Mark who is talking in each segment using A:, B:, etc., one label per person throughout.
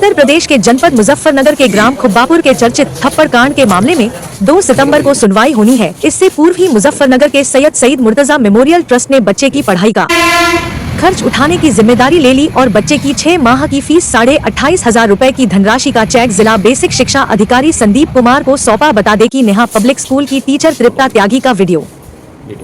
A: उत्तर प्रदेश के जनपद मुजफ्फरनगर के ग्राम खुब्बापुर के चर्चित थप्पड़ कांड के मामले में 2 सितंबर को सुनवाई होनी है। इससे पूर्व ही मुजफ्फरनगर के सैयद सईद मुर्तजा मेमोरियल ट्रस्ट ने बच्चे की पढ़ाई का खर्च उठाने की जिम्मेदारी ले ली और बच्चे की 6 माह की फीस 28,500 रुपए की धनराशि का चेक जिला बेसिक शिक्षा अधिकारी संदीप कुमार को सौंपा। बता दें कि नेहा पब्लिक स्कूल की टीचर तृप्ता त्यागी का वीडियो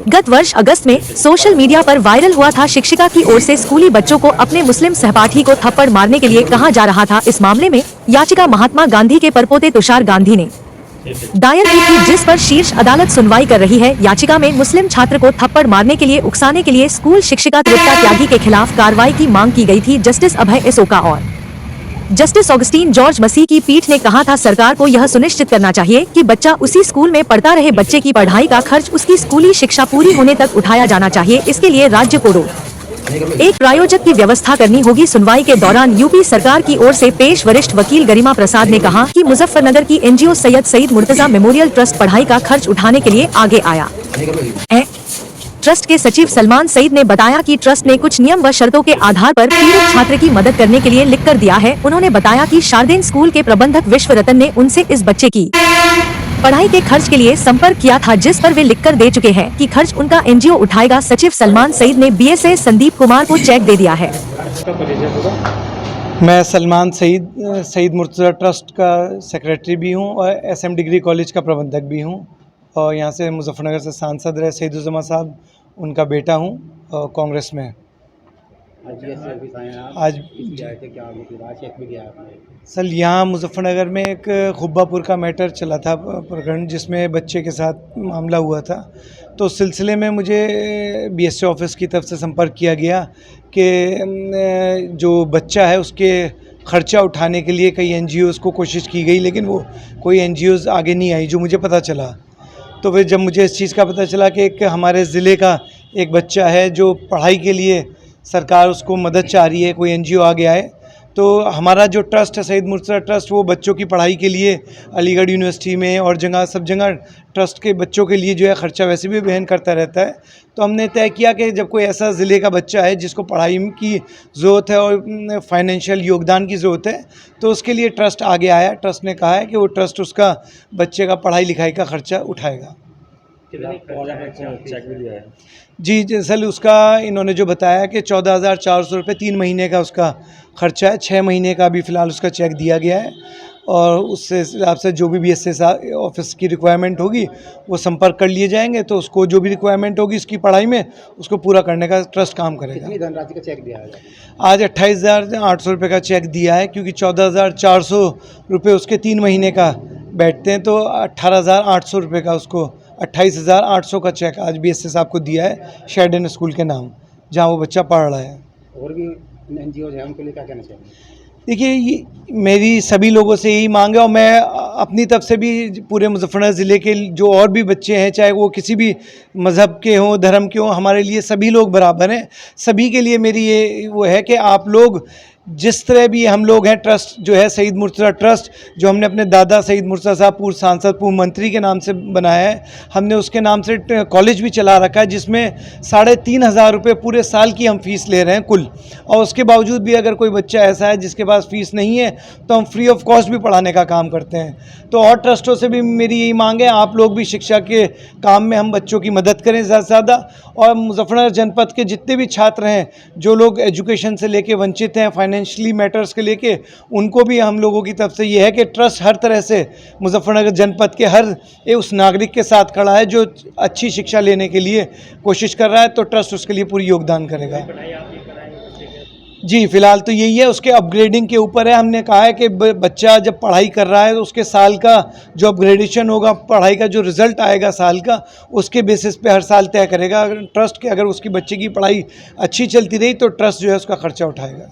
A: गत वर्ष अगस्त में सोशल मीडिया पर वायरल हुआ था। शिक्षिका की ओर से स्कूली बच्चों को अपने मुस्लिम सहपाठी को थप्पड़ मारने के लिए कहा जा रहा था। इस मामले में याचिका महात्मा गांधी के परपोते तुषार गांधी ने दायर की थी, जिस पर शीर्ष अदालत सुनवाई कर रही है। याचिका में मुस्लिम छात्र को थप्पड़ मारने के लिए उकसाने के लिए स्कूल शिक्षिका तृप्ता त्यागी के खिलाफ कार्रवाई की मांग की गई थी। जस्टिस अभय एस ओका और जस्टिस ऑगस्टीन जॉर्ज मसीह की पीठ ने कहा था, सरकार को यह सुनिश्चित करना चाहिए कि बच्चा उसी स्कूल में पढ़ता रहे। बच्चे की पढ़ाई का खर्च उसकी स्कूली शिक्षा पूरी होने तक उठाया जाना चाहिए। इसके लिए राज्य को एक प्रायोजक की व्यवस्था करनी होगी। सुनवाई के दौरान यूपी सरकार की ओर से पेश वरिष्ठ वकील गरिमा प्रसाद ने कहा कि मुजफ्फरनगर की NGO Syed Saeed Murtaza memorial trust पढ़ाई का खर्च उठाने के लिए आगे आया है। ट्रस्ट के सचिव सलमान सईद ने बताया कि ट्रस्ट ने कुछ नियम व शर्तों के आधार पर पीड़ित छात्र की मदद करने के लिए लिख कर दिया है। उन्होंने बताया कि शारदेन स्कूल के प्रबंधक विश्व रतन ने उनसे इस बच्चे की पढ़ाई के खर्च के लिए संपर्क किया था, जिस पर वे लिखकर दे चुके हैं कि खर्च उनका एनजीओ उठाएगा। सचिव सलमान सईद ने बीएसए संदीप कुमार को चेक दे दिया है।
B: मैं सलमान सईद सईद मुर्तजा ट्रस्ट का सेक्रेटरी भी हूं और एसएम डिग्री कॉलेज का प्रबंधक भी हूं और यहां से मुजफ्फरनगर से सांसद रहे सईदुज़्ज़मा साहब, उनका बेटा हूं कांग्रेस में। आज सर यहाँ मुजफ्फरनगर में एक खुब्बापुर का मैटर चला था प्रकरण, जिसमें बच्चे के साथ मामला हुआ था। तो उस सिलसिले में मुझे बीएसए ऑफिस की तरफ से संपर्क किया गया कि जो बच्चा है उसके खर्चा उठाने के लिए कई एनजीओज़ को कोशिश की गई, लेकिन वो कोई एनजीओज़ आगे नहीं आई, जो मुझे पता चला। तो फिर जब मुझे इस चीज़ का पता चला कि एक हमारे ज़िले का एक बच्चा है जो पढ़ाई के लिए सरकार उसको मदद चाह रही है, कोई एनजीओ आगे आए, तो हमारा जो ट्रस्ट है सईद मुर्तजा ट्रस्ट, वो बच्चों की पढ़ाई के लिए अलीगढ़ यूनिवर्सिटी में और सब जगह ट्रस्ट के बच्चों के लिए जो है ख़र्चा वैसे भी वहन करता रहता है। तो हमने तय किया कि जब कोई ऐसा ज़िले का बच्चा है जिसको पढ़ाई की ज़रूरत है और फाइनेंशियल योगदान की ज़रूरत है, तो उसके लिए ट्रस्ट आगे आया। ट्रस्ट ने कहा है कि वो ट्रस्ट उसका बच्चे का पढ़ाई लिखाई का ख़र्चा उठाएगा। जी दरअसल उसका इन्होंने जो बताया कि 14,400 रुपये 3 महीने का उसका खर्चा है। 6 महीने का भी फ़िलहाल उसका चेक दिया गया है और उससे हिसाब से जो भी बीएसए ऑफिस की रिक्वायरमेंट होगी वो संपर्क कर लिए जाएंगे। तो उसको जो भी रिक्वायरमेंट होगी उसकी पढ़ाई में, उसको पूरा करने का ट्रस्ट काम करेगा।
C: कितनी धनराशि का चेक दिया है?
B: आज 28,800 रुपये का चेक दिया है, क्योंकि 14,400 रुपये उसके 3 महीने का बैठते हैं, तो 18,800 रुपये का उसको 28,800 का चेक आज बीएसए साहब को दिया है शेरडन स्कूल के नाम, जहां वो बच्चा पढ़ रहा है।
C: और भी एनजीओ हैं, उनके लिए क्या कहना चाहिए?
B: देखिए, ये मेरी सभी लोगों से यही मांग है और मैं अपनी तरफ से भी पूरे मुजफ्फरनगर ज़िले के जो और भी बच्चे हैं, चाहे वो किसी भी मज़हब के हों, धर्म के हों, हमारे लिए सभी लोग बराबर हैं। सभी के लिए मेरी ये वो है कि आप लोग जिस तरह भी हम लोग हैं, ट्रस्ट जो है सईद मुर्तजा ट्रस्ट, जो हमने अपने दादा सईद मुर्तजा साहब पूर्व सांसद पूर्व मंत्री के नाम से बनाया है, हमने उसके नाम से कॉलेज भी चला रखा है, जिसमें 3,500 रुपये पूरे साल की हम फ़ीस ले रहे हैं कुल। और उसके बावजूद भी अगर कोई बच्चा ऐसा है जिसके पास फ़ीस नहीं है, तो हम फ्री ऑफ कॉस्ट भी पढ़ाने का काम करते हैं। तो और ट्रस्टों से भी मेरी यही मांग है, आप लोग भी शिक्षा के काम में हम बच्चों की मदद करें ज़्यादा से ज़्यादा। और मुजफ्फरनगर जनपद के जितने भी छात्र हैं, जो लोग एजुकेशन से लेके वंचित हैं, फाइनेंशियली मैटर्स के लेके, उनको भी हम लोगों की तरफ से ये है कि ट्रस्ट हर तरह से मुजफ्फरनगर जनपद के हर उस नागरिक के साथ खड़ा है जो अच्छी शिक्षा लेने के लिए कोशिश कर रहा है, तो ट्रस्ट उसके लिए पूरी योगदान करेगा। जी फिलहाल तो यही है, उसके अपग्रेडिंग के ऊपर है। हमने कहा है कि बच्चा जब पढ़ाई कर रहा है तो उसके साल का जो अपग्रेडेशन होगा, पढ़ाई का जो रिज़ल्ट आएगा साल का, उसके बेसिस पे हर साल तय करेगा ट्रस्ट के। अगर उसकी बच्चे की पढ़ाई अच्छी चलती रही तो ट्रस्ट जो है उसका खर्चा उठाएगा।